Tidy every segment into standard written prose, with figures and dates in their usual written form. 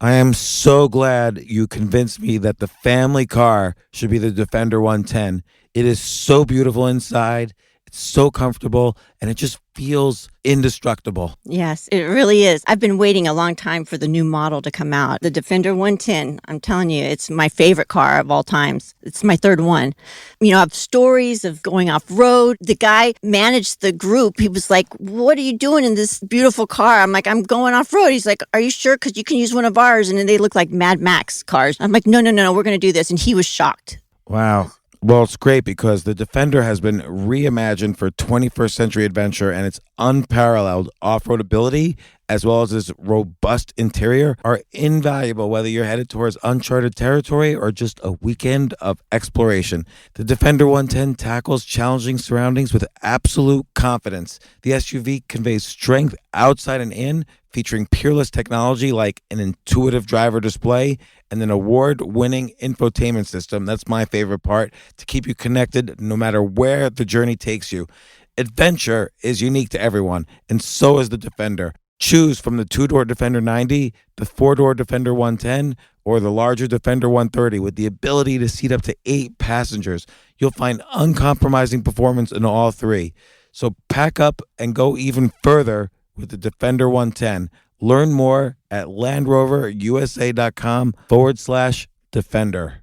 I am so glad you convinced me that the family car should be the Defender 110. It is so beautiful inside. It's so comfortable, and it just feels indestructible. Yes, it really is. I've been waiting a long time for the new model to come out. The Defender 110, I'm telling you, it's my favorite car of all times. It's my third one. You know, I have stories of going off-road. The guy managed the group. He was like, what are you doing in this beautiful car? I'm like, I'm going off-road. He's like, are you sure? Because you can use one of ours. And then they look like Mad Max cars. I'm like, no, we're going to do this. And he was shocked. Wow. Well, it's great because the Defender has been reimagined for 21st century adventure, and its unparalleled off-road ability, as well as its robust interior, are invaluable whether you're headed towards uncharted territory or just a weekend of exploration. The Defender 110 tackles challenging surroundings with absolute confidence. The SUV conveys strength outside and in, featuring peerless technology like an intuitive driver display and an award-winning infotainment system. That's my favorite part, to keep you connected no matter where the journey takes you. Adventure is unique to everyone, and so is the Defender. Choose from the two-door Defender 90, the four-door Defender 110, or the larger Defender 130 with the ability to seat up to 8 passengers. You'll find uncompromising performance in all three. So pack up and go even further with the Defender 110. Learn more at LandRoverUSA.com/Defender.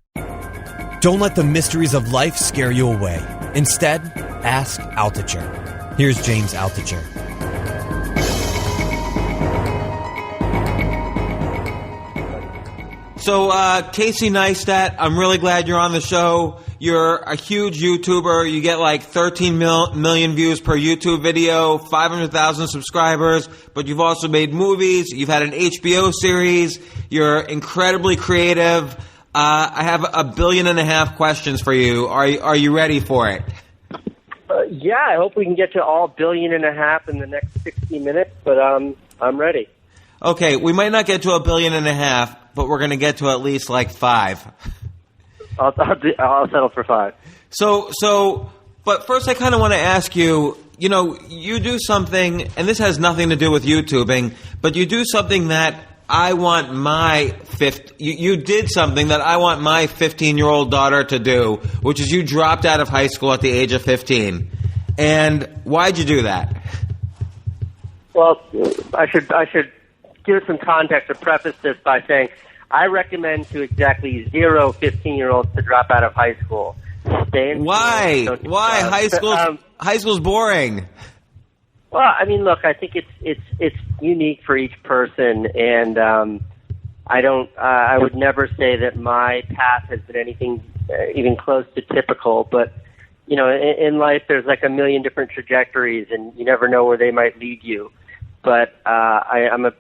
Don't let the mysteries of life scare you away. Instead, ask Altucher. Here's James Altucher. So, Casey Neistat, I'm really glad you're on the show. You're a huge YouTuber. You get like 13 million views per YouTube video, 500,000 subscribers, but you've also made movies. You've had an HBO series. You're incredibly creative. I have 1.5 billion questions for you. Are you ready for it? Yeah, I hope we can get to all 1.5 billion in the next 60 minutes, but I'm ready. Okay, we might not get to 1.5 billion, but we're going to get to at least like 5. I'll settle for 5. But first I kind of want to ask you, you know, you do something, and this has nothing to do with YouTubing, but you do something that I want you did something that I want my 15-year-old daughter to do, which is you dropped out of high school at the age of 15. And why'd you do that? Well, I should give some context or preface this by saying I recommend to exactly 0 15-year-olds to drop out of high school. Stay in Why? School, Why? High school's boring. Well, I mean, look, I think it's unique for each person, and I would never say that my path has been anything even close to typical, but you know, in life there's like a million different trajectories, and you never know where they might lead you. But I'm a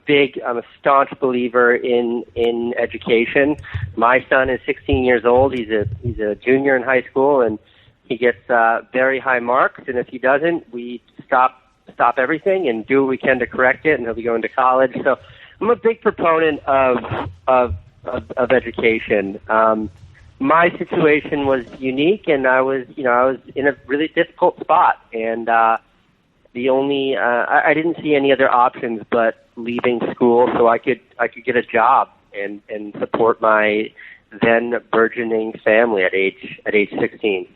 staunch believer in education. My son is 16 years old. He's a junior in high school, and he gets very high marks. And if he doesn't, we stop everything and do what we can to correct it. And he'll be going to college. So I'm a big proponent of education. My situation was unique, and I was in a really difficult spot, and I didn't see any other options but leaving school so I could get a job and support my then burgeoning family at age 16.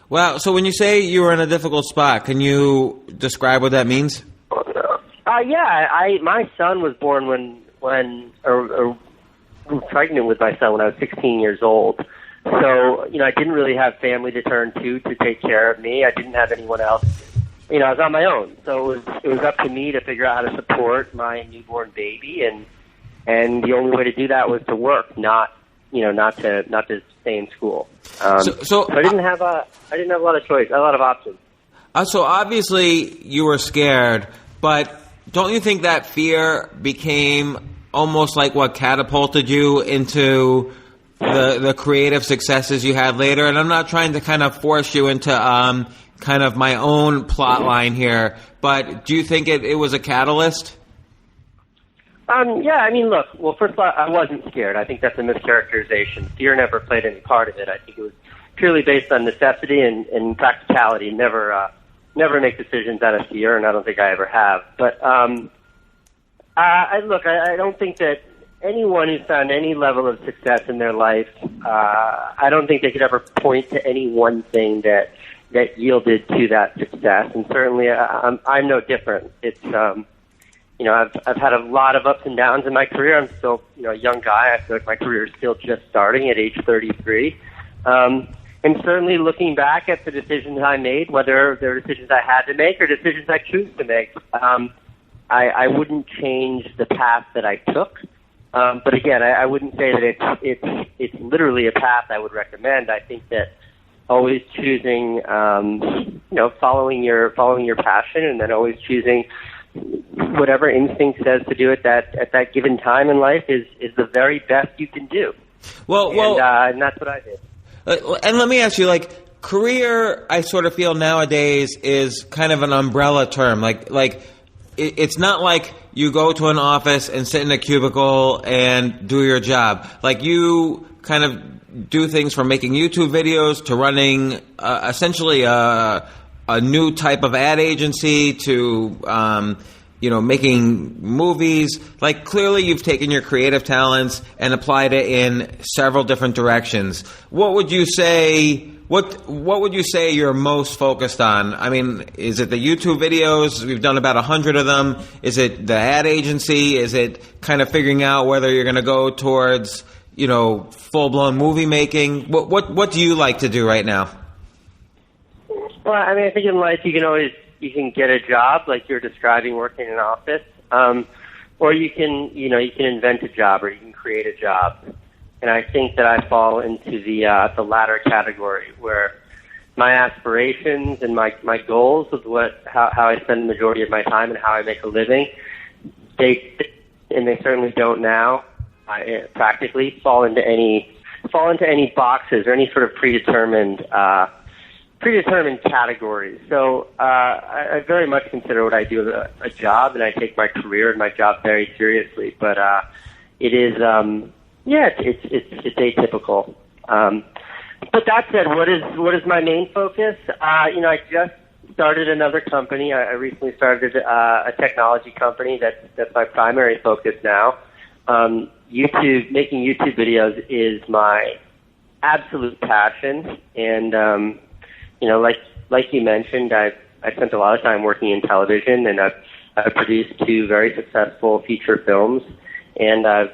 Wow. So when you say you were in a difficult spot, can you describe what that means? My son was born when pregnant with my son when I was 16 years old. So, you know, I didn't really have family to turn to take care of me. I didn't have anyone else. You know, I was on my own, so it was up to me to figure out how to support my newborn baby, and the only way to do that was to work, not to stay in school. So I didn't have a lot of choice, a lot of options. So obviously you were scared, but don't you think that fear became almost like what catapulted you into the creative successes you had later? And I'm not trying to kind of force you into kind of my own plot line here, but do you think it was a catalyst? Yeah, I mean, look, well, first of all, I wasn't scared. I think that's a mischaracterization. Fear never played any part of it. I think it was purely based on necessity and practicality. Never make decisions out of fear, and I don't think I ever have. But I don't think that anyone who's found any level of success in their life, I don't think they could ever point to any one thing that yielded to that success. And certainly, I'm no different. It's I've had a lot of ups and downs in my career. I'm still a young guy. I feel like my career is still just starting at age 33. And certainly, looking back at the decisions I made, whether they're decisions I had to make or decisions I choose to make, I wouldn't change the path that I took. But again, I wouldn't say that it's literally a path I would recommend. I think that always choosing, following your passion, and then always choosing whatever instinct says to do at that given time in life is the very best you can do. And that's what I did. And let me ask you, career, I sort of feel nowadays is kind of an umbrella term. It's not like you go to an office and sit in a cubicle and do your job. You kind of do things from making YouTube videos to running essentially a new type of ad agency to making movies. Clearly you've taken your creative talents and applied it in several different directions. What would you say? What would you say you're most focused on? I mean, is it the YouTube videos? We've done about 100 of them. Is it the ad agency? Is it kind of figuring out whether you're going to go towards, full-blown movie making? What do you like to do right now? Well, I mean, I think in life you can get a job like you're describing, working in an office, or you can invent a job, or you can create a job. And I think that I fall into the latter category, where my aspirations and my goals of how I spend the majority of my time and how I make a living, they certainly don't now practically fall into any boxes or any sort of predetermined categories. So I very much consider what I do a job, and I take my career and my job very seriously. But it is. It's atypical. But that said, what is my main focus? I just started another company. I recently started a technology company that's my primary focus now. Making YouTube videos is my absolute passion, and like you mentioned, I spent a lot of time working in television, and I've produced 2 very successful feature films, and I've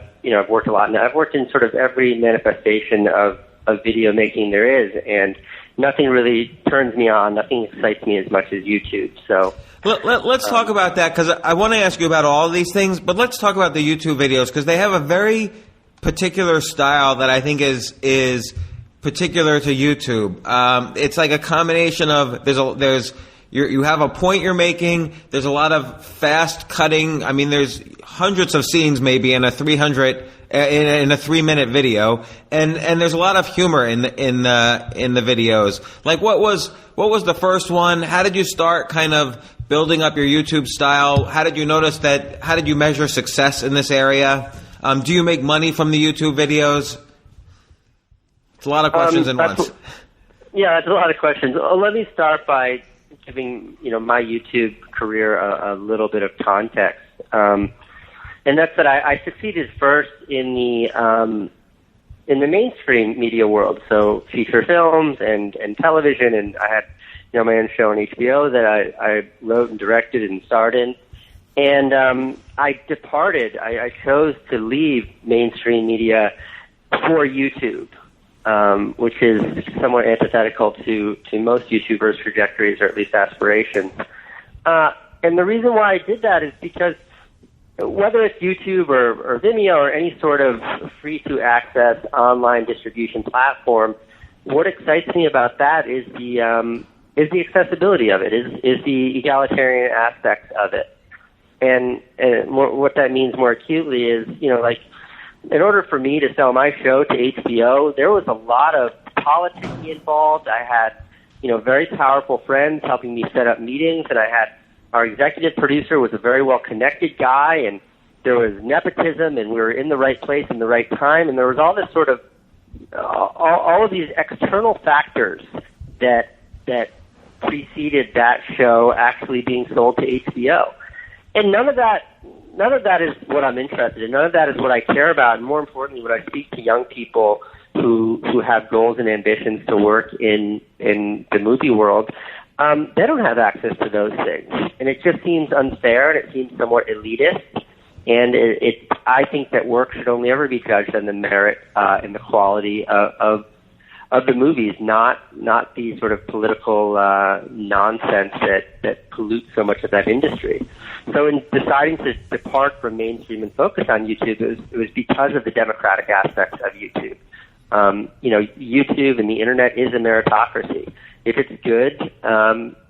worked a lot. And I've worked in sort of every manifestation of video making there is, and nothing really turns me on. Nothing excites me as much as YouTube. So let's talk about that, because I want to ask you about all of these things, but let's talk about the YouTube videos, because they have a very particular style that I think is particular to YouTube. It's like a combination of you have a point you're making. There's a lot of fast cutting. I mean, there's hundreds of scenes maybe in a 3-minute video, and there's a lot of humor in the videos. What was the first one? How did you start kind of building up your YouTube style? How did you notice that? How did you measure success in this area? Do you make money from the YouTube videos? It's a lot of questions in once. Yeah, it's a lot of questions. Let me start by giving my YouTube career a little bit of context, and that's that I succeeded first in the mainstream media world, so feature films and television, and I had my own show on HBO that I wrote and directed and starred in, and I chose to leave mainstream media for YouTube. Which is somewhat antithetical to most YouTubers' trajectories, or at least aspirations. And the reason why I did that is because whether it's YouTube or Vimeo or any sort of free-to-access online distribution platform, what excites me about that is the accessibility of it, is the egalitarian aspect of it. And what that means more acutely is, in order for me to sell my show to HBO, there was a lot of politicking involved. I had, very powerful friends helping me set up meetings, and I had our executive producer was a very well-connected guy, and there was nepotism, and we were in the right place in the right time, and there was all this sort of, all of these external factors that preceded that show actually being sold to HBO. And none of that none of that is what I'm interested in. None of that is what I care about. And more importantly, when I speak to young people who have goals and ambitions to work in the movie world, they don't have access to those things. And it just seems unfair, and it seems somewhat elitist. And I think that work should only ever be judged on the merit and the quality of the movies, not the sort of political nonsense that pollutes so much of that industry. So in deciding to depart from mainstream and focus on YouTube, it was because of the democratic aspects of YouTube. YouTube and the internet is a meritocracy. If it's good,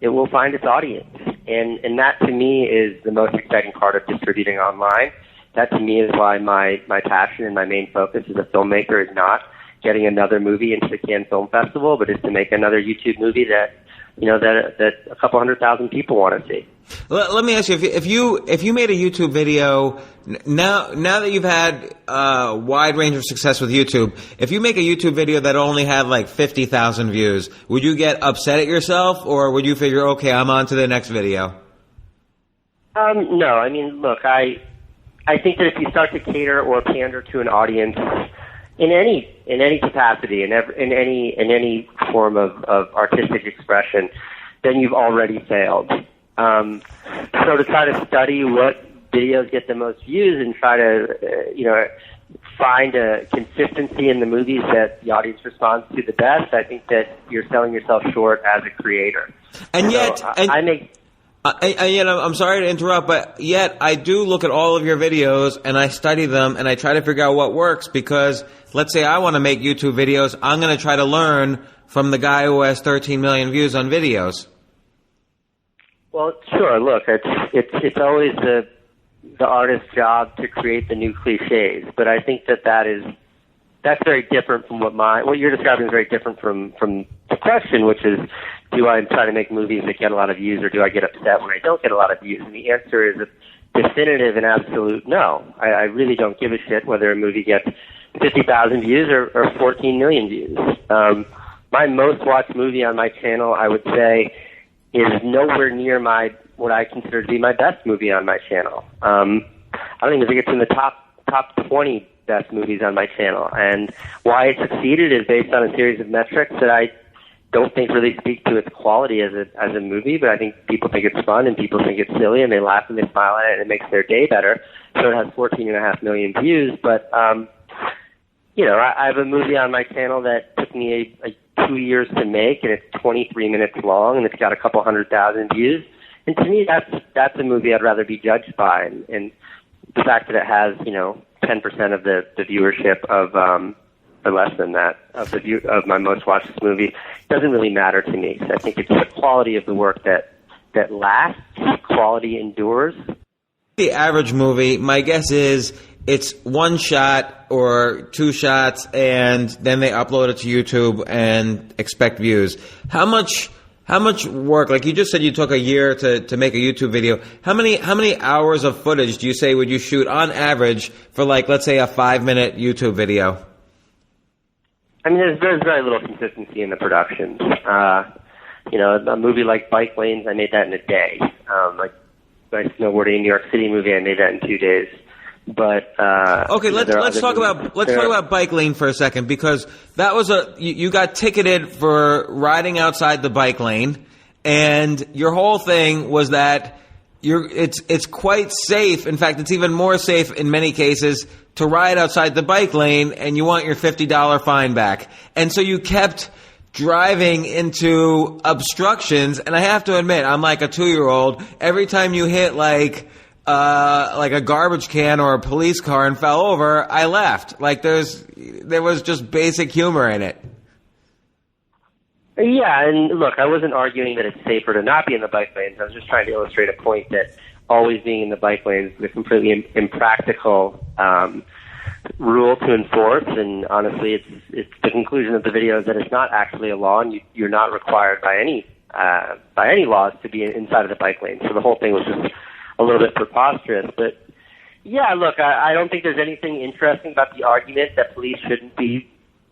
it will find its audience. And that, to me, is the most exciting part of distributing online. That, to me, is why my passion and my main focus as a filmmaker is not getting another movie into the Cannes Film Festival, but is to make another YouTube movie that a couple 100,000 people want to see. Let me ask you, if you made a YouTube video, now that you've had a wide range of success with YouTube, if you make a YouTube video that only had like 50,000 views, would you get upset at yourself, or would you figure, okay, I'm on to the next video? No, I mean, look, I think that if you start to cater or pander to an audience in any capacity, in any form of artistic expression, then you've already failed. So to try to study what videos get the most views and try to find a consistency in the movies that the audience responds to the best, I think that you're selling yourself short as a creator. And yet, so I make. I'm sorry to interrupt, but yet I do look at all of your videos and I study them and I try to figure out what works, because let's say I want to make YouTube videos, I'm going to try to learn from the guy who has 13 million views on videos. Well, sure. Look, it's always the artist's job to create the new cliches, but I think that's very different from what you're describing is very different from the question, which is, do I try to make movies that get a lot of views, or do I get upset when I don't get a lot of views? And the answer is a definitive and absolute no. I really don't give a shit whether a movie gets 50,000 views or 14 million views. My most watched movie on my channel, I would say, is nowhere near what I consider to be my best movie on my channel. I don't even think it's in the top 20 best movies on my channel. And why it succeeded is based on a series of metrics that I don't think really speak to its quality as a movie, but I think people think it's fun and people think it's silly and they laugh and they smile at it and it makes their day better. So it has 14.5 million views. But, I have a movie on my channel that took me 2 years to make, and it's 23 minutes long, and it's got a couple 100,000 views. And to me, that's a movie I'd rather be judged by. And the fact that it has, 10% of the viewership of, or less than that, of my most watched movie doesn't really matter to me. So I think it's the quality of the work that lasts, quality endures. The average movie, my guess is it's one shot or two shots, and then they upload it to YouTube and expect views. How much work, like you just said you took a year to make a YouTube video, how many hours of footage do you say would you shoot on average for, like, let's say a 5-minute YouTube video? I mean, there's very little consistency in the productions. A movie like Bike Lanes, I made that in a day. Like my snowboarding in New York City movie, I made that in 2 days. But okay, let's talk about Bike Lane for a second, because that was you got ticketed for riding outside the bike lane, and your whole thing was that it's quite safe. In fact, it's even more safe in many cases to ride outside the bike lane, and you want your $50 fine back. And so you kept driving into obstructions, and I have to admit, I'm like a 2-year-old. Every time you hit like a garbage can or a police car and fell over, I laughed. Like there was just basic humor in it. Yeah, and look, I wasn't arguing that it's safer to not be in the bike lanes. I was just trying to illustrate a point that always being in the bike lanes is a completely impractical rule to enforce. And honestly, it's the conclusion of the video is that it's not actually a law, and you're not required by any laws to be inside of the bike lane. So the whole thing was just a little bit preposterous. But yeah, look, I don't think there's anything interesting about the argument that police shouldn't be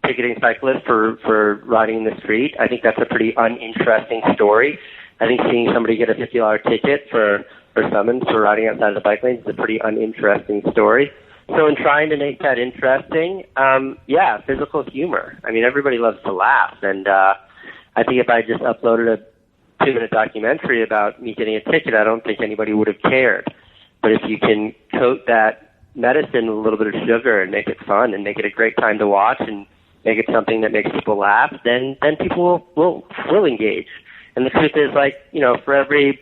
ticketing cyclists for riding in the street. I think that's a pretty uninteresting story. I think seeing somebody get a $50 ticket for or summons for riding outside of the bike lanes is a pretty uninteresting story. So in trying to make that interesting, physical humor. I mean, everybody loves to laugh, and I think if I just uploaded a 2-minute documentary about me getting a ticket, I don't think anybody would have cared. But if you can coat that medicine with a little bit of sugar and make it fun and make it a great time to watch and make it something that makes people laugh, then people will engage. And the truth is, like, you know, for every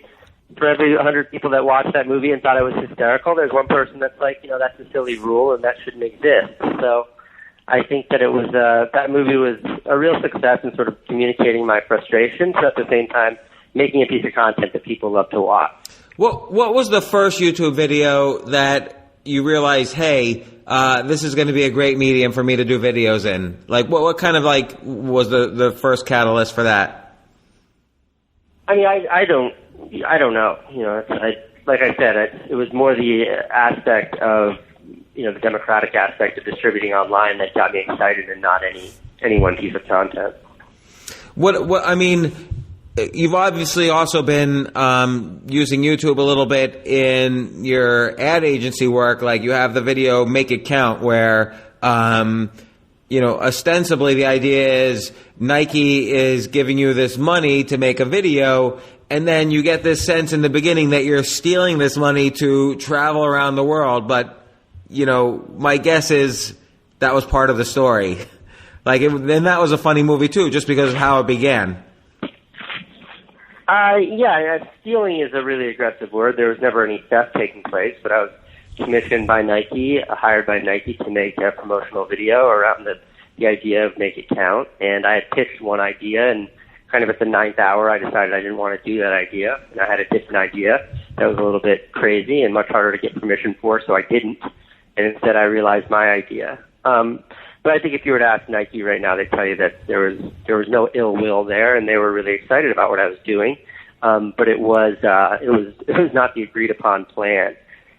100 people that watched that movie and thought it was hysterical, there's one person that's like, you know, that's a silly rule and that shouldn't exist. So I think that it was that movie was a real success in sort of communicating my frustrations, but at the same time making a piece of content that people love to watch. What was the first YouTube video that you realized, hey, this is going to be a great medium for me to do videos in? Like, what kind of, like, was the first catalyst for that? I mean, I don't know. You know, like I said, it was more the aspect of, you know, the democratic aspect of distributing online that got me excited, and not any one piece of content. What I mean, you've obviously also been using YouTube a little bit in your ad agency work. Like, you have the video Make It Count, where you know, ostensibly the idea is Nike is giving you this money to make a video, and then you get this sense in the beginning that you're stealing this money to travel around the world. But, you know, my guess is that was part of the story. Like, and that was a funny movie too, just because of how it began. Stealing is a really aggressive word. There was never any theft taking place, but I was commissioned by Nike, hired by Nike to make a promotional video around the idea of Make It Count. And I had pitched one idea, and kind of at the 9th hour, I decided I didn't want to do that idea. And I had a different idea that was a little bit crazy and much harder to get permission for, so I didn't. And instead, I realized my idea. But I think if you were to ask Nike right now, they'd tell you that there was no ill will there, and they were really excited about what I was doing. But it was not the agreed upon plan.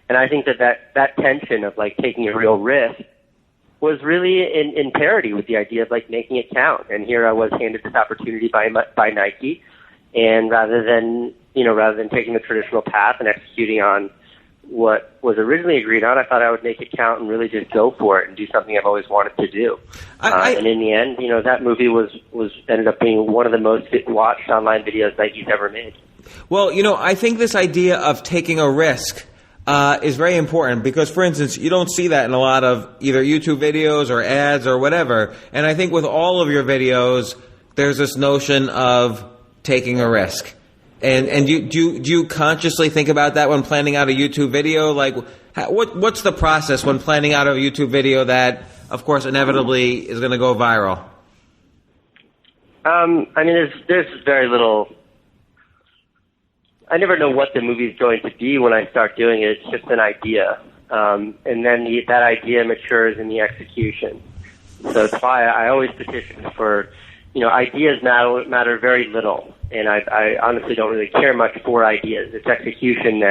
And I think that tension of, like, taking a real risk was really in parity with the idea of, like, making it count. And here I was handed this opportunity by Nike, and rather than taking the traditional path and executing on what was originally agreed on, I thought I would make it count and really just go for it and do something I've always wanted to do. And in the end, you know, that movie was ended up being one of the most watched online videos Nike's ever made. Well, you know, I think this idea of taking a risk is very important, because, for instance, you don't see that in a lot of either YouTube videos or ads or whatever. And I think with all of your videos, there's this notion of taking a risk. And do you consciously think about that when planning out a YouTube video? Like, what's the process when planning out a YouTube video that, of course, inevitably is going to go viral? I mean, there's very little. I never know what the movie is going to be when I start doing it. It's just an idea, and then that idea matures in the execution. So that's why I always petition for, you know, ideas matter very little, and I honestly don't really care much for ideas. It's execution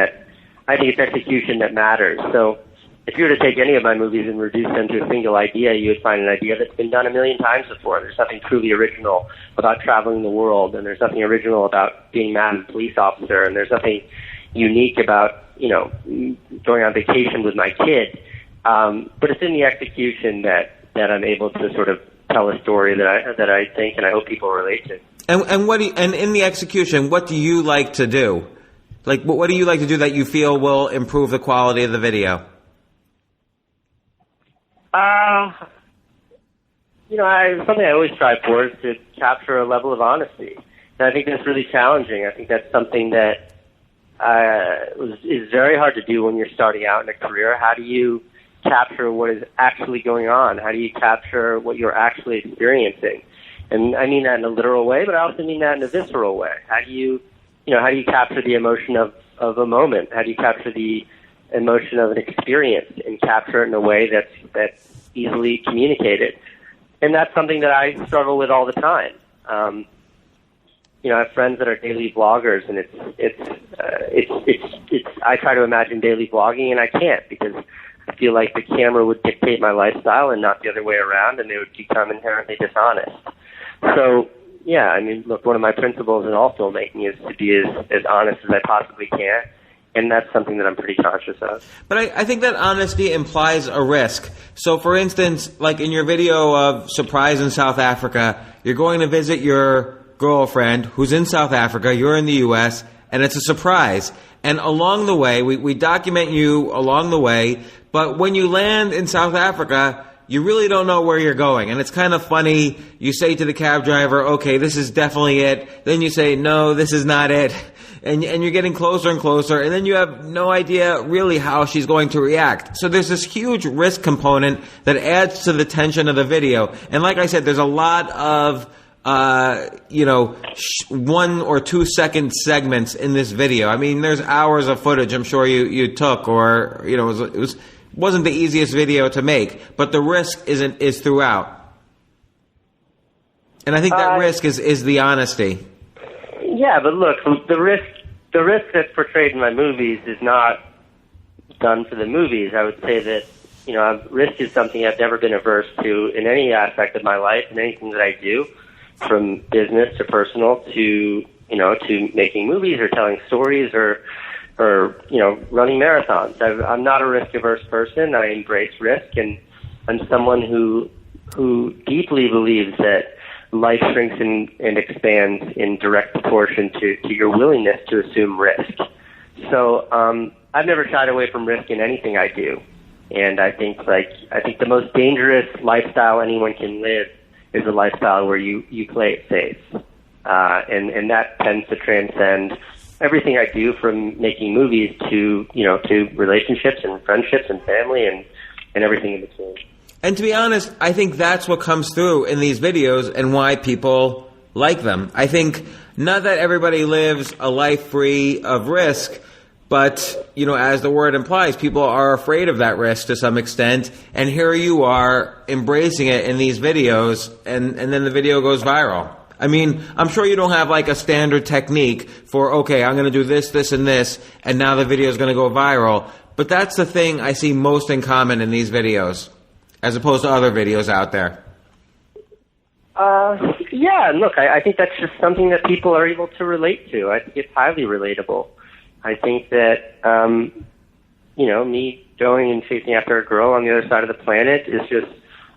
I think it's execution that matters. So if you were to take any of my movies and reduce them to a single idea, you would find an idea that's been done a million times before. There's nothing truly original about traveling the world, and there's nothing original about being mad at a police officer, and there's nothing unique about, you know, going on vacation with my kid. But it's in the execution that I'm able to sort of tell a story that I think and I hope people relate to. And in the execution, what do you like to do? Like, what do you like to do that you feel will improve the quality of the video? You know, something I always strive for is to capture a level of honesty. And I think that's really challenging. I think that's something that is very hard to do when you're starting out in a career. How do you capture what is actually going on? How do you capture what you're actually experiencing? And I mean that in a literal way, but I also mean that in a visceral way. How do you capture the emotion of a moment? How do you capture the emotion of an experience and capture it in a way that's easily communicated? And that's something that I struggle with all the time. You know, I have friends that are daily vloggers, and I try to imagine daily vlogging, and I can't, because I feel like the camera would dictate my lifestyle and not the other way around, and they would become inherently dishonest. So, yeah, I mean, look, one of my principles in all filmmaking is to be as honest as I possibly can, and that's something that I'm pretty conscious of. But I think that honesty implies a risk. So, for instance, like in your video of Surprise in South Africa, you're going to visit your girlfriend who's in South Africa, you're in the U.S., and it's a surprise. And along the way, we document you along the way, but when you land in South Africa, you really don't know where you're going. And it's kind of funny. You say to the cab driver, okay, this is definitely it. Then you say, no, this is not it. And you're getting closer and closer, and then you have no idea really how she's going to react. So there's this huge risk component that adds to the tension of the video. And like I said, there's a lot of 1 or 2 second segments in this video. I mean, there's hours of footage I'm sure you took, or it wasn't the easiest video to make, but the risk is throughout. And I think that risk is the honesty. Yeah, but look, the risk that's portrayed in my movies is not done for the movies. I would say that, risk is something I've never been averse to in any aspect of my life and anything that I do, from business to personal to making movies or telling stories or running marathons. I'm not a risk-averse person. I embrace risk, and I'm someone who deeply believes that life shrinks and expands in direct proportion to your willingness to assume risk. So I've never shied away from risk in anything I do, and I think the most dangerous lifestyle anyone can live is a lifestyle where you play it safe, and that tends to transcend everything I do, from making movies to relationships and friendships and family and everything in between. And to be honest, I think that's what comes through in these videos and why people like them. I think not that everybody lives a life free of risk, but, as the word implies, people are afraid of that risk to some extent. And here you are embracing it in these videos, and then the video goes viral. I mean, I'm sure you don't have like a standard technique for, okay, I'm going to do this, this, and this, and now the video is going to go viral. But that's the thing I see most in common in these videos, as opposed to other videos out there. Yeah, look, I think that's just something that people are able to relate to. I think it's highly relatable. I think that, me going and chasing after a girl on the other side of the planet is just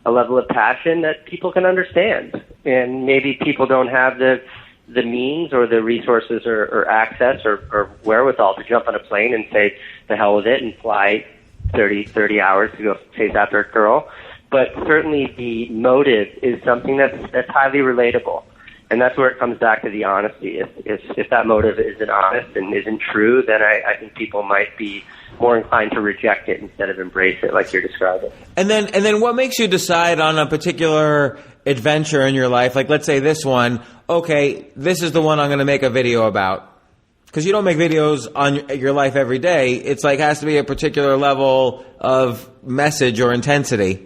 a level of passion that people can understand. And maybe people don't have the means or the resources or access or wherewithal to jump on a plane and say, the hell with it, and fly 30 hours to go chase after a girl. But certainly the motive is something that's highly relatable. And that's where it comes back to the honesty. If that motive isn't honest and isn't true, then I think people might be more inclined to reject it instead of embrace it, like you're describing. And then what makes you decide on a particular adventure in your life? Like, let's say this one, okay, this is the one I'm going to make a video about. Because you don't make videos on your life every day. It's like, has to be a particular level of message or intensity.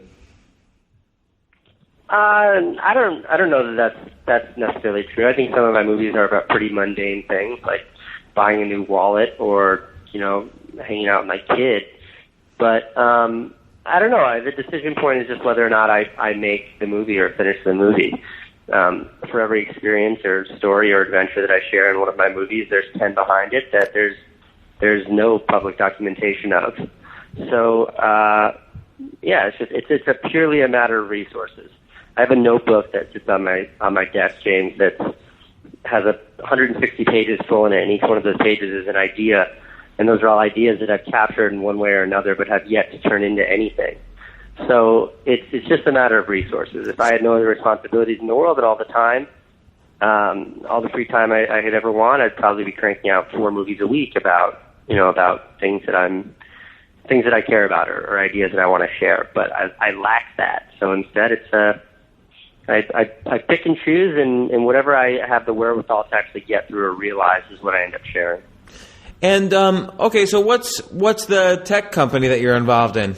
I don't know that's necessarily true. I think some of my movies are about pretty mundane things, like buying a new wallet or, hanging out with my kid. But I don't know. The decision point is just whether or not I make the movie or finish the movie. For every experience or story or adventure that I share in one of my movies, there's 10 behind it that there's no public documentation of. So it's a purely a matter of resources. I have a notebook that sits on my desk, James, that has 160 pages full in it, and each one of those pages is an idea, and those are all ideas that I've captured in one way or another, but have yet to turn into anything. So it's just a matter of resources. If I had no other responsibilities in the world at all the time, all the free time I could ever want, I'd probably be cranking out 4 movies a week about things that I care about or ideas that I want to share. But I lack that. So instead, it's I pick and choose, and whatever I have the wherewithal to actually get through or realize is what I end up sharing. And okay, so what's the tech company that you're involved in,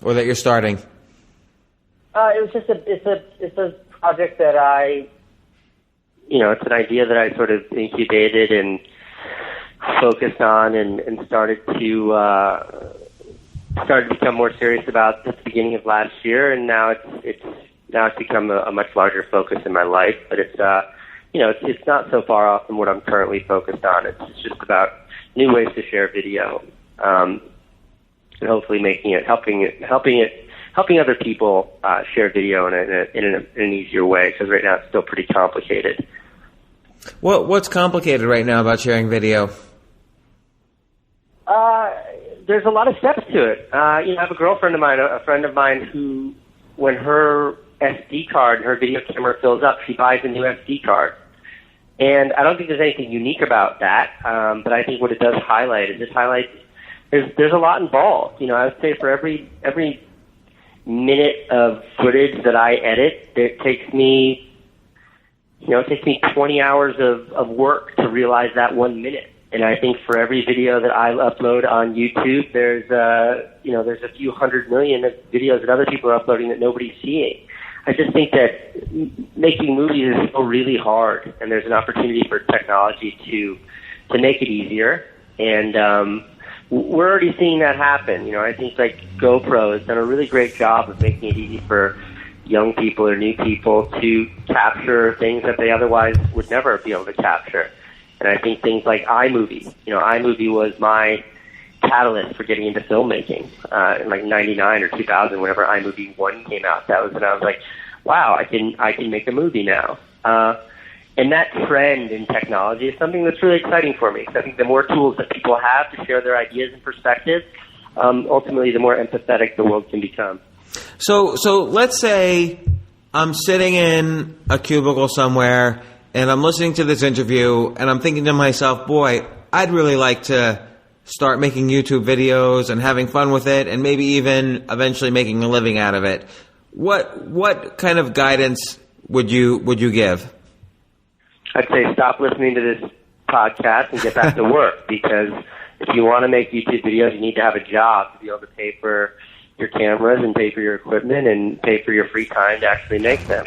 or that you're starting? It was just it's a project that it's an idea that I sort of incubated and focused on and started to become more serious about at the beginning of last year, and now it's become a much larger focus in my life. But it's not so far off from what I'm currently focused on. It's just about new ways to share video, and hopefully helping other people share video in an easier way, because right now it's still pretty complicated. What's complicated right now about sharing video? There's a lot of steps to it. I have a friend of mine who, when her SD card, her video camera fills up, she buys a new SD card. And I don't think there's anything unique about that, but I think what it does highlight is there's a lot involved. I would say for every minute of footage that I edit, it takes me 20 hours of work to realize that 1 minute. And I think for every video that I upload on YouTube, there's a few 100 million of videos that other people are uploading that nobody's seeing. I just think that making movies is still really hard, and there's an opportunity for technology to make it easier. And we're already seeing that happen. I think like GoPro has done a really great job of making it easy for young people or new people to capture things that they otherwise would never be able to capture. And I think things like iMovie. iMovie was my catalyst for getting into filmmaking in like 99 or 2000, whenever iMovie 1 came out. That was when I was like, wow, I can make a movie now. And that trend in technology is something that's really exciting for me. So I think the more tools that people have to share their ideas and perspectives, ultimately the more empathetic the world can become. So let's say I'm sitting in a cubicle somewhere and I'm listening to this interview and I'm thinking to myself, boy, I'd really like to start making YouTube videos and having fun with it, and maybe even eventually making a living out of it. What kind of guidance would you give? I'd say stop listening to this podcast and get back to work, because if you want to make YouTube videos, you need to have a job to be able to pay for your cameras and pay for your equipment and pay for your free time to actually make them.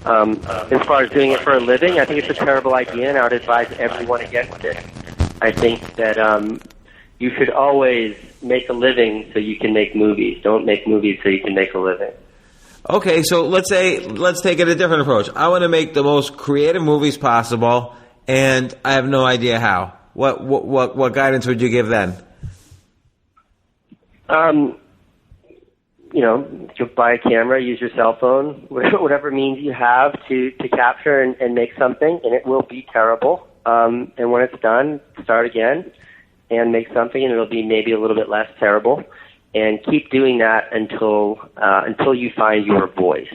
As far as doing it for a living, I think it's a terrible idea, and I would advise everyone against it. I think that you should always make a living so you can make movies. Don't make movies so you can make a living. Okay, so let's take it a different approach. I want to make the most creative movies possible, and I have no idea how. What guidance would you give then? You buy a camera, use your cell phone, whatever means you have to capture and make something, and it will be terrible. And when it's done, start again and make something, and it'll be maybe a little bit less terrible. And keep doing that until you find your voice.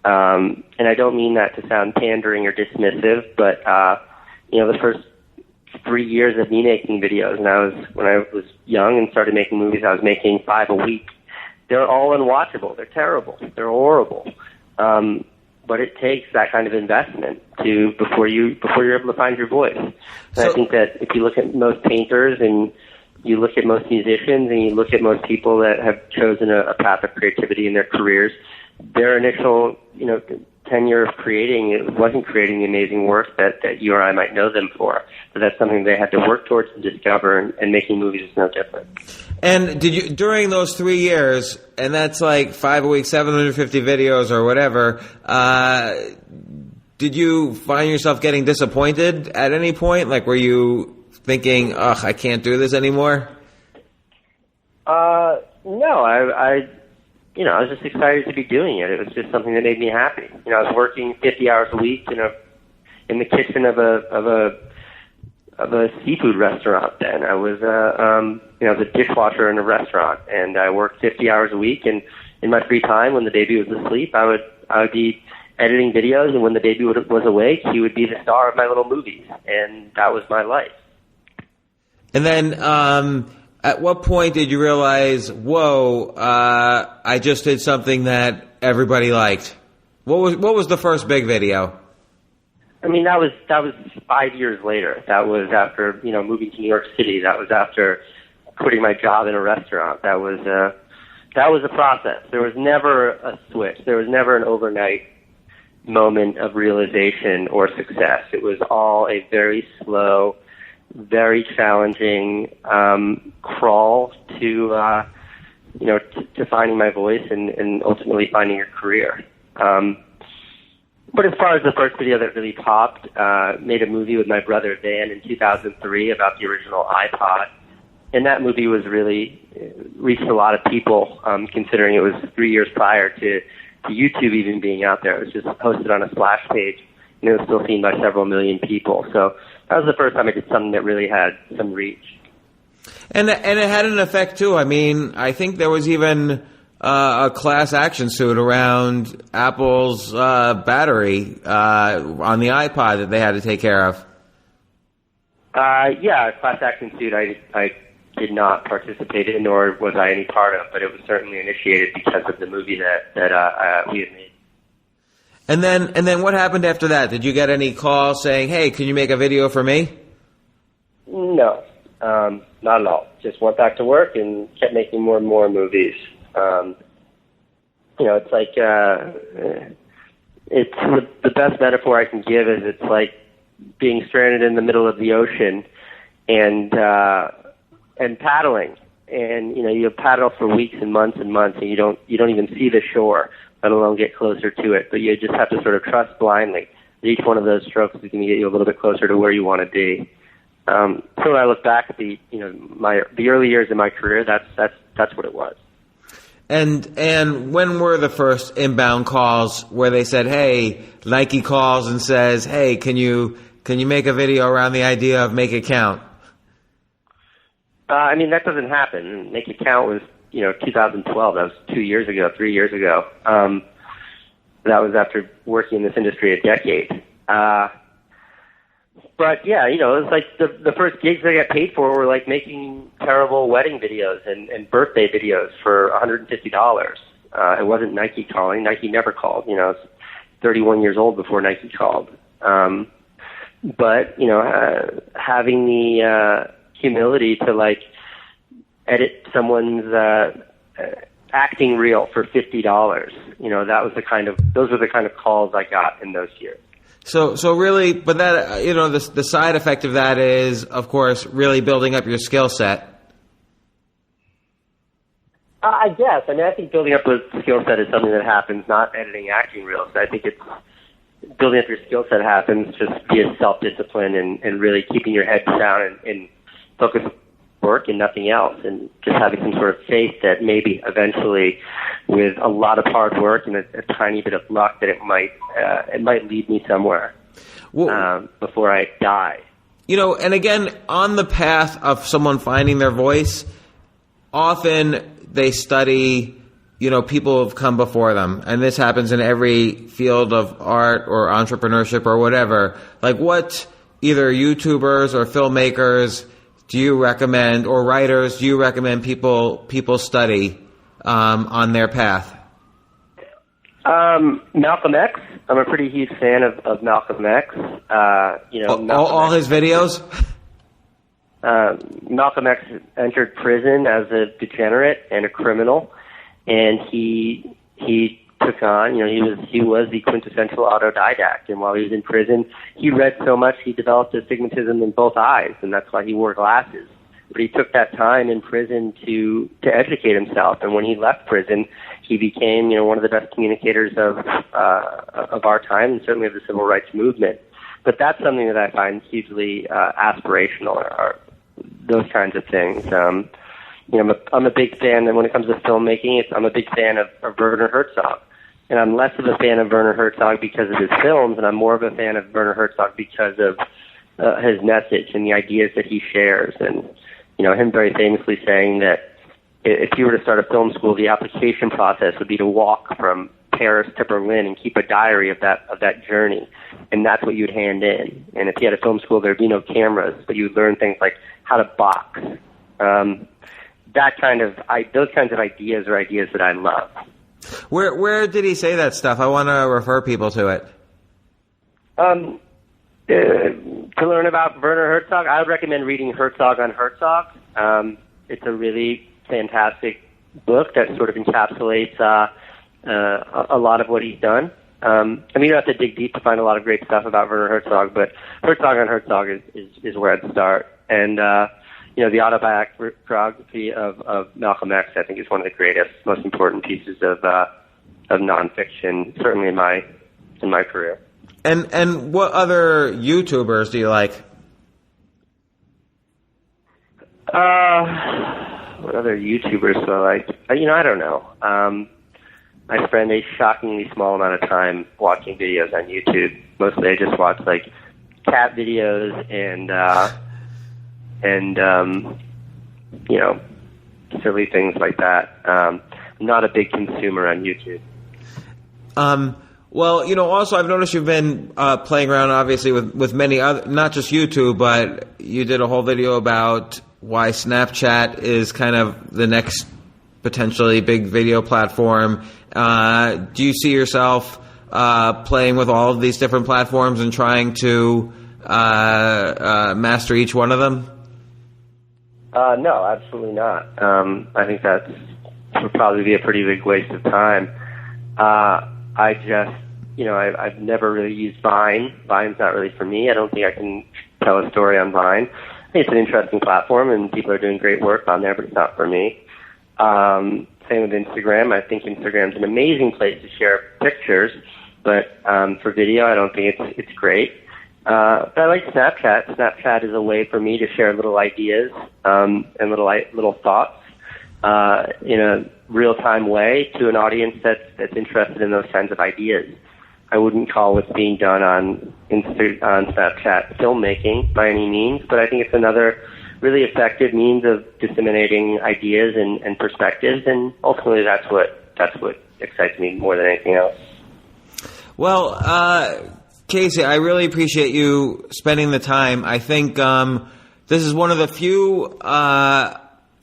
And I don't mean that to sound pandering or dismissive, but the first 3 years of me making videos, and when I was young and started making movies, I was making 5 a week. They're all unwatchable. They're terrible. They're horrible. But it takes that kind of investment before you're able to find your voice. And I think that if you look at most painters and you look at most musicians and you look at most people that have chosen a path of creativity in their careers, their initial, tenure of creating, it wasn't creating the amazing work that you or I might know them for. But that's something they had to work towards and discover, and making movies is no different. And did you, during those 3 years, and that's like 5 a week, 750 videos or whatever, did you find yourself getting disappointed at any point? Like, were you thinking, ugh, I can't do this anymore? No, I was just excited to be doing it. It was just something that made me happy. I was working 50 hours a week, in the kitchen of a seafood restaurant. Then I was, the dishwasher in a restaurant, and I worked 50 hours a week. And in my free time, when the baby was asleep, I would be editing videos, and when the baby was awake, he would be the star of my little movies, and that was my life. And then, at what point did you realize, whoa, I just did something that everybody liked? What was the first big video? I mean, that was 5 years later. That was after, moving to New York City. That was after quitting my job in a restaurant. That was a process. There was never a switch. There was never an overnight moment of realization or success. It was all a very slow, very challenging crawl to finding my voice and ultimately finding a career. But as far as the first video that really popped, made a movie with my brother Dan in 2003 about the original iPod. And that movie was really reached a lot of people, considering it was 3 years prior to YouTube even being out there. It was just posted on a splash page, and it was still seen by several million people. So that was the first time I did something that really had some reach. And it had an effect too. I mean, I think there was even a class action suit around Apple's battery on the iPod that they had to take care of. Yeah, a class action suit I did not participate in, nor was I any part of, but it was certainly initiated because of the movie that we had made. And then what happened after that? Did you get any calls saying, "Hey, can you make a video for me"? No, not at all. Just went back to work and kept making more and more movies. It's like it's the best metaphor I can give is it's like being stranded in the middle of the ocean and paddling, and you paddle for weeks and months, and you don't even see the shore, let alone get closer to it. But you just have to sort of trust blindly that each one of those strokes is going to get you a little bit closer to where you want to be. So when I look back at the early years of my career, that's what it was. And when were the first inbound calls where they said, "Hey," Nike calls and says, "Hey, can you make a video around the idea of Make It Count"? That doesn't happen. Make It Count was, 2012. That was 2 years ago, 3 years ago. That was after working in this industry a decade. But yeah, it was like the first gigs I got paid for were like making terrible wedding videos and birthday videos for $150. It wasn't Nike calling. Nike never called. I was 31 years old before Nike called. But having the humility to like edit someone's acting reel for $50. Those were the kind of calls I got in those years. So really, but that the side effect of that is, of course, really building up your skill set. I guess. I think building up a skill set is something that happens, not editing acting reels. I think it's building up your skill set happens just via self-discipline and really keeping your head down and focus on work and nothing else, and just having some sort of faith that maybe eventually, with a lot of hard work and a tiny bit of luck, that it might lead me somewhere before I die. And again, on the path of someone finding their voice, often they study, people have come before them. And this happens in every field of art or entrepreneurship or whatever. Like, what either YouTubers or filmmakers do you recommend, or writers, do you recommend people study on their path? Malcolm X. I'm a pretty huge fan of Malcolm X. All his videos? Malcolm X entered prison as a degenerate and a criminal, and he took on, he was the quintessential autodidact, and while he was in prison, he read so much he developed astigmatism in both eyes, and that's why he wore glasses. But he took that time in prison to educate himself, and when he left prison, he became, one of the best communicators of our time, and certainly of the civil rights movement. But that's something that I find hugely aspirational, or those kinds of things. I'm a big fan, and when it comes to filmmaking, I'm a big fan of Werner Herzog. And I'm less of a fan of Werner Herzog because of his films, and I'm more of a fan of Werner Herzog because of his message and the ideas that he shares. And, him very famously saying that if you were to start a film school, the application process would be to walk from Paris to Berlin and keep a diary of that journey. And that's what you'd hand in. And if you had a film school, there'd be no cameras, but you would learn things like how to box. Those kinds of ideas are ideas that I love. Where did he say that stuff? I want to refer people to it. To learn about Werner Herzog, I would recommend reading Herzog on Herzog. It's a really fantastic book that sort of encapsulates a lot of what he's done. You don't have to dig deep to find a lot of great stuff about Werner Herzog, but Herzog on Herzog is where I'd start. And the autobiography of Malcolm X, I think, is one of the greatest, most important pieces of nonfiction, certainly in my in my career. And what other YouTubers do you like? What other YouTubers do I like? I don't know. I spend a shockingly small amount of time watching videos on YouTube. Mostly I just watch like cat videos and silly things like that. I'm not a big consumer on YouTube. Well, also I've noticed you've been playing around, obviously, with many other, not just YouTube, but you did a whole video about why Snapchat is kind of the next potentially big video platform. Do you see yourself playing with all of these different platforms and trying to master each one of them? No, absolutely not. I think that would probably be a pretty big waste of time. I just, I've never really used Vine. Vine's not really for me. I don't think I can tell a story on Vine. I think it's an interesting platform, and people are doing great work on there, but it's not for me. Same with Instagram. I think Instagram's an amazing place to share pictures, but for video, I don't think it's great. But I like Snapchat. Snapchat is a way for me to share little ideas and little thoughts in a real-time way to an audience that's interested in those kinds of ideas. I wouldn't call what's being done on Snapchat filmmaking by any means, but I think it's another really effective means of disseminating ideas and perspectives, and ultimately that's what excites me more than anything else. Well, Casey, I really appreciate you spending the time. I think this is one of the few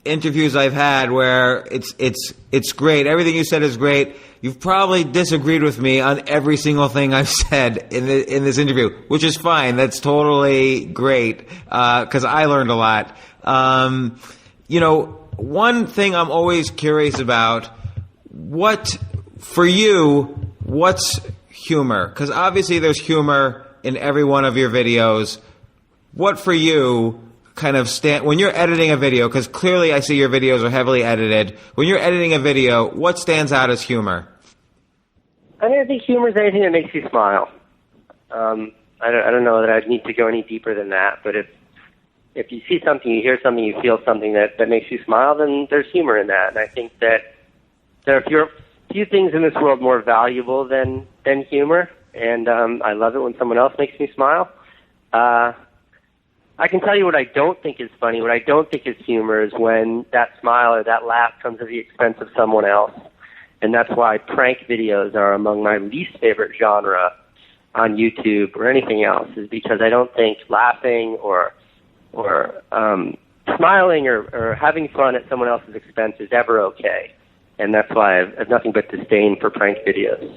interviews I've had where it's great. Everything you said is great. You've probably disagreed with me on every single thing I've said in this interview, which is fine. That's totally great because I learned a lot. One thing I'm always curious about, what's humor? Because obviously there's humor in every one of your videos. What for you kind of when you're editing a video, because clearly I see your videos are heavily edited. When you're editing a video, what stands out as humor? I think humor is anything that makes you smile. I don't know that I'd need to go any deeper than that, but if you see something, you hear something, you feel something that makes you smile, then there's humor in that. And I think that there are few things in this world more valuable than humor, and I love it when someone else makes me smile. I can tell you what I don't think is funny, what I don't think is humor is when that smile or that laugh comes at the expense of someone else. And that's why prank videos are among my least favorite genre on YouTube or anything else, is because I don't think laughing or smiling or having fun at someone else's expense is ever okay. And that's why I have nothing but disdain for prank videos.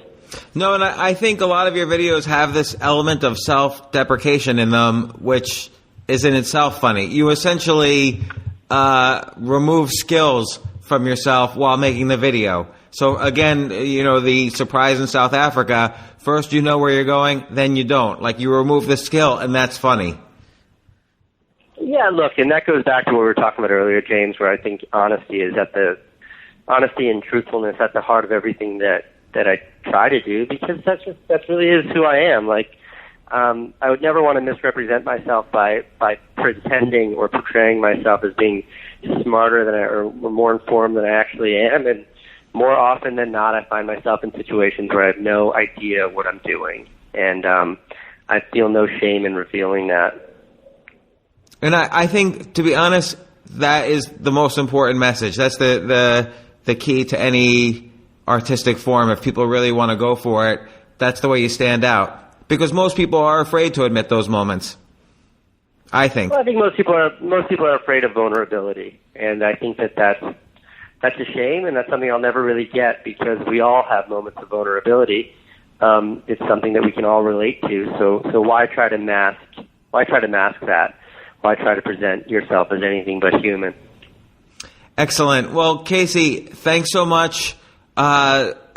No, and I think a lot of your videos have this element of self-deprecation in them, which is in itself funny. You essentially remove skills from yourself while making the video. So again, the surprise in South Africa, first you know where you're going, then you don't. Like, you remove the skill, and that's funny. Yeah, look, and that goes back to what we were talking about earlier, James, where I think honesty and truthfulness at the heart of everything that I try to do, because that really is who I am. Like, I would never want to misrepresent myself by pretending or portraying myself as being smarter than or more informed than I actually am. And more often than not, I find myself in situations where I have no idea what I'm doing, and I feel no shame in revealing that. And I think, to be honest, that is the most important message. That's the key to any artistic form. If people really want to go for it, that's the way you stand out. Because most people are afraid to admit those moments, I think. Well, I think most people are afraid of vulnerability, and I think that's a shame, and that's something I'll never really get, because we all have moments of vulnerability. It's something that we can all relate to. So why try to mask that? Why try to present yourself as anything but human? Excellent. Well, Casey, thanks so much.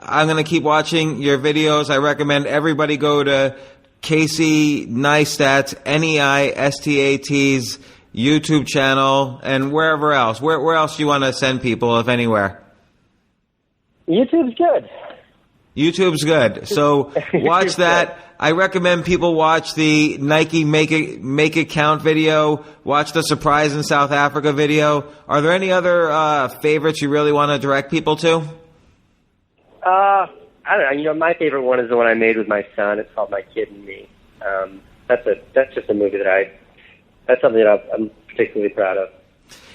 I'm going to keep watching your videos. I recommend everybody go to Casey Neistat, Neistat's YouTube channel, and wherever else. Where else do you want to send people, if anywhere? YouTube's good. YouTube's good. So watch that. I recommend people watch the Nike Make It Count video. Watch the Surprise in South Africa video. Are there any other favorites you really want to direct people to? I don't know. My favorite one is the one I made with my son. It's called My Kid and Me. That's just a movie that's something that I'm particularly proud of.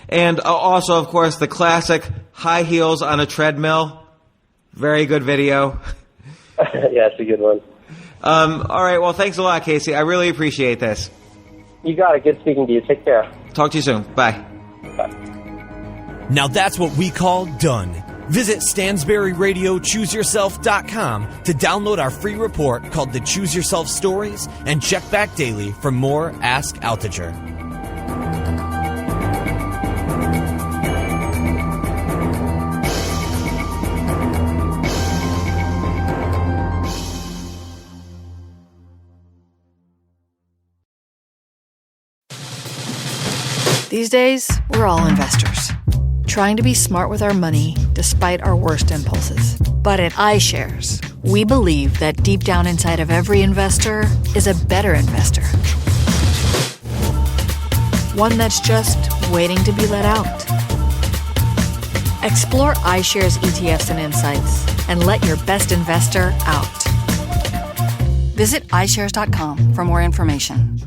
And also, of course, the classic High Heels on a Treadmill. Very good video. Yeah, it's a good one. All right. Well, thanks a lot, Casey. I really appreciate this. You got it. Good speaking to you. Take care. Talk to you soon. Bye. Bye. Now that's what we call done. Visit StansberryRadioChooseYourself.com to download our free report called The Choose Yourself Stories and check back daily for more Ask Altucher. These days, we're all investors, trying to be smart with our money despite our worst impulses. But at iShares, we believe that deep down inside of every investor is a better investor. One that's just waiting to be let out. Explore iShares ETFs and insights and let your best investor out. Visit iShares.com for more information.